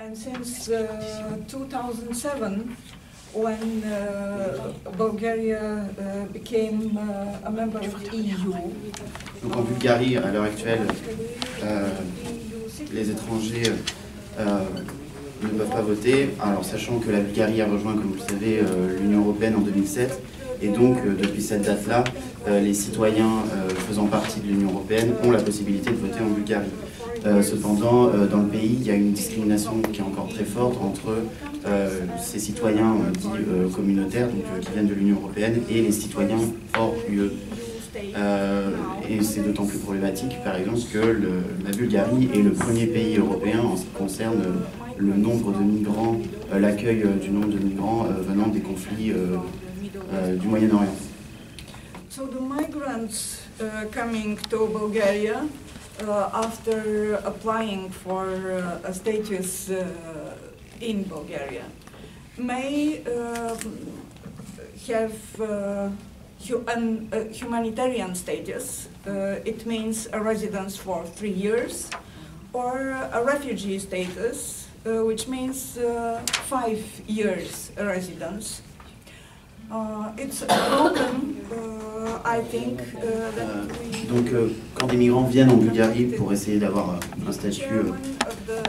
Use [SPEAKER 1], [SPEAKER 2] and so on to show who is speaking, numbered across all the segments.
[SPEAKER 1] And since 2007, when Bulgaria became a member of the EU.
[SPEAKER 2] Donc en Bulgarie, à l'heure actuelle, les étrangers ne peuvent pas voter. Alors sachant que la Bulgarie a rejoint, comme vous le savez, l'Union européenne en 2007, et donc depuis cette date-là, les citoyens faisant partie de l'Union européenne ont la possibilité de voter en Bulgarie. Cependant, dans le pays, il y a une discrimination qui est encore très forte entre ces citoyens dits communautaires, donc qui viennent de l'Union européenne, et les citoyens hors UE. Et c'est d'autant plus problématique, par exemple, que la Bulgarie est le premier pays européen en ce qui concerne le nombre de migrants, l'accueil du nombre de migrants venant des conflits du Moyen-Orient.
[SPEAKER 1] So the migrants coming to Bulgaria after applying for a status in Bulgaria may have humanitarian status. It means a residence for 3 years, or a refugee status, which means 5 years residence. It's a problem, I think,
[SPEAKER 2] Donc, quand des migrants viennent en Bulgarie pour essayer d'avoir un statut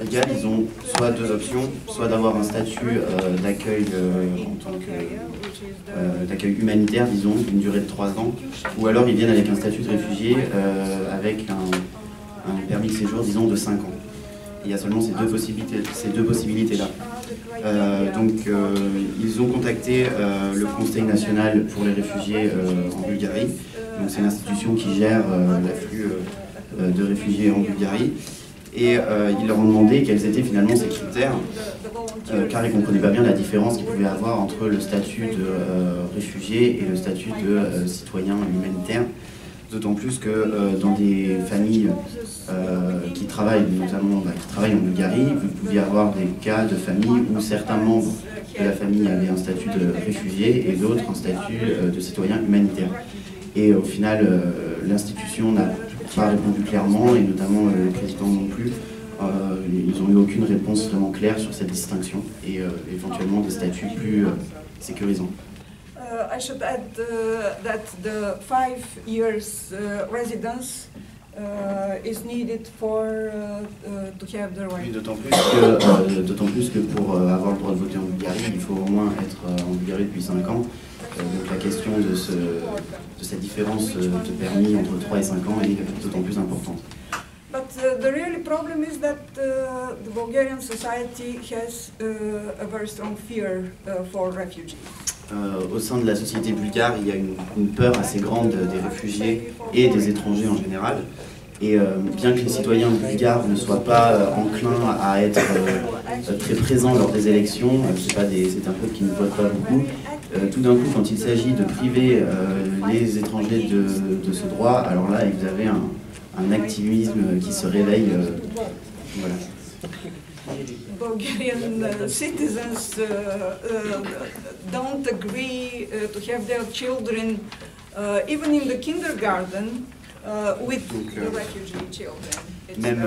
[SPEAKER 2] légal, ils ont soit deux options, soit d'avoir un statut d'accueil en tant que d'accueil humanitaire, disons, d'une durée de 3 ans, ou alors ils viennent avec un statut de réfugié avec un permis de séjour, disons, de 5 ans. Il y a seulement ces deux possibilités-là. Ils ont contacté le Conseil national pour les réfugiés en Bulgarie. Donc c'est l'institution qui gère l'afflux de réfugiés en Bulgarie. Et ils leur ont demandé quels étaient finalement ces critères, car ils ne comprenaient pas bien la différence qu'il pouvait y avoir entre le statut de réfugié et le statut de citoyen humanitaire. D'autant plus que dans des familles qui travaillent, notamment qui travaillent en Bulgarie, vous pouviez avoir des cas de famille où certains membres de la famille avaient un statut de réfugié et d'autres un statut de citoyen humanitaire. Et au final, l'institution n'a pas répondu clairement, et notamment le président non plus. Ils n'ont eu aucune réponse vraiment claire sur cette distinction et éventuellement des statuts plus sécurisants.
[SPEAKER 1] I should add that the 5 years residence is needed for to have the right.
[SPEAKER 2] D'autant plus que pour avoir le droit de voter en Bulgarie, il faut au moins être en Bulgarie depuis 5 ans. Donc la question de cette différence de permis entre 3 et 5 ans est d'autant plus importante.
[SPEAKER 1] But the real problem is that the Bulgarian society has a very strong fear for refugees.
[SPEAKER 2] Au sein de la société bulgare, il y a une peur assez grande des réfugiés et des étrangers en général. Et bien que les citoyens bulgares ne soient pas enclins à être très présents lors des élections, c'est un peuple qui ne vote pas beaucoup, tout d'un coup, quand il s'agit de priver les étrangers de ce droit, alors là, vous avez un activisme qui se réveille. Voilà.
[SPEAKER 1] Bulgarian citizens don't agree to have their children even in the kindergarten with the refugee children.
[SPEAKER 2] Même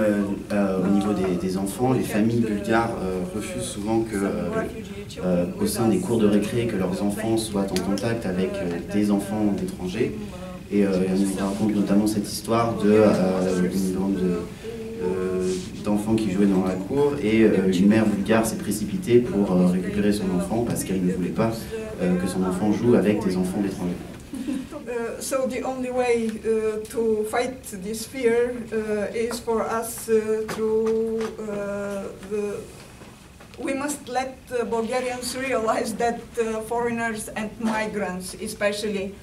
[SPEAKER 2] au niveau des enfants, les familles bulgares refusent souvent au sein des cours de récré, que leurs enfants soient en contact avec des enfants d'étrangers. Et on raconte notamment cette histoire d'une bande d'enfants qui jouaient dans la cour, et une mère bulgare s'est précipitée pour récupérer son enfant parce qu'elle ne voulait pas que son enfant joue avec des enfants d'étrangers.
[SPEAKER 1] So the only way to fight this fear is for us we must let Bulgarians realize that foreigners and migrants especially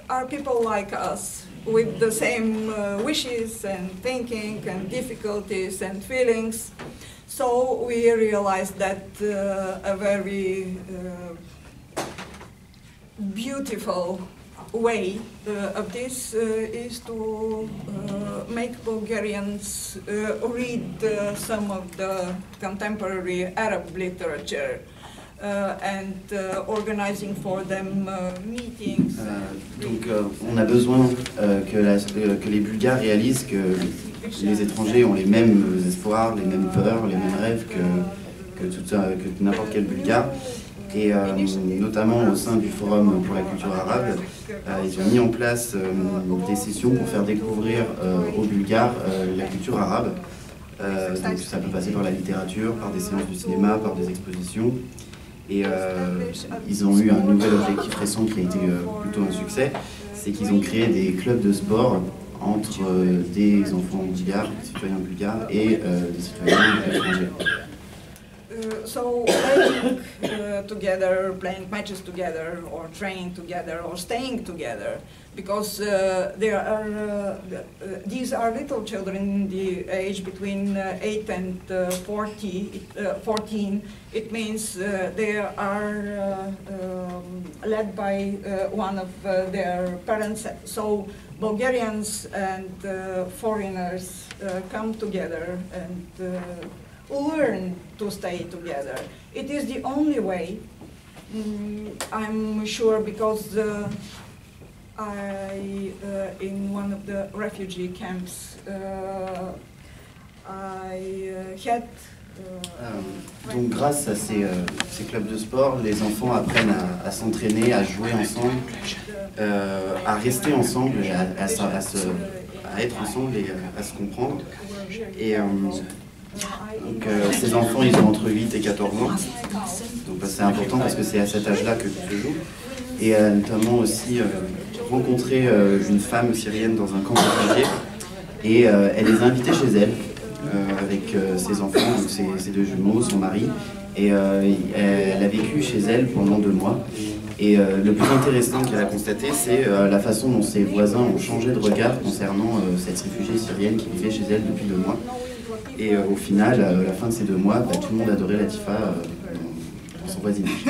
[SPEAKER 1] are people like us, with the same wishes and thinking and difficulties and feelings. So we realized that a very beautiful way of this is to make Bulgarians read some of the contemporary Arab literature, and organizing for them meetings.
[SPEAKER 2] Donc on a besoin que les Bulgares réalisent que les étrangers ont les mêmes espoirs, les mêmes peurs, les mêmes rêves que n'importe quel Bulgare. Et notamment au sein du Forum pour la culture arabe, ils ont mis en place des sessions pour faire découvrir aux Bulgares la culture arabe. Donc ça peut passer par la littérature, par des séances de cinéma, par des expositions. Et ils ont eu un nouvel objectif récent qui a été plutôt un succès, c'est qu'ils ont créé des clubs de sport entre des enfants bulgares, des citoyens bulgares et des citoyens étrangers.
[SPEAKER 1] So playing together, playing matches together, or training together, or staying together, because these are little children in the age between 8 and 14. It means they are led by one of their parents. So Bulgarians and foreigners come together and learn to stay together. It is the only way, I'm sure, because in one of the refugee camps, I had...
[SPEAKER 2] Donc grâce à ces clubs de sport, les enfants apprennent à s'entraîner, à jouer ensemble, à rester ensemble, à être ensemble et à se comprendre. Et donc ces enfants, ils ont entre 8 et 14 ans, donc c'est important parce que c'est à cet âge-là que tout se joue. Et notamment aussi rencontré une femme syrienne dans un camp de réfugiés et elle les a invités chez elle avec ses enfants, donc ses deux jumeaux, son mari, et elle a vécu chez elle pendant 2 mois. Et le plus intéressant qu'elle a constaté, c'est la façon dont ses voisins ont changé de regard concernant cette réfugiée syrienne qui vivait chez elle depuis 2 mois. Et au final, à la fin de ces 2 mois, tout le monde adorait Latifa dans son voisinage.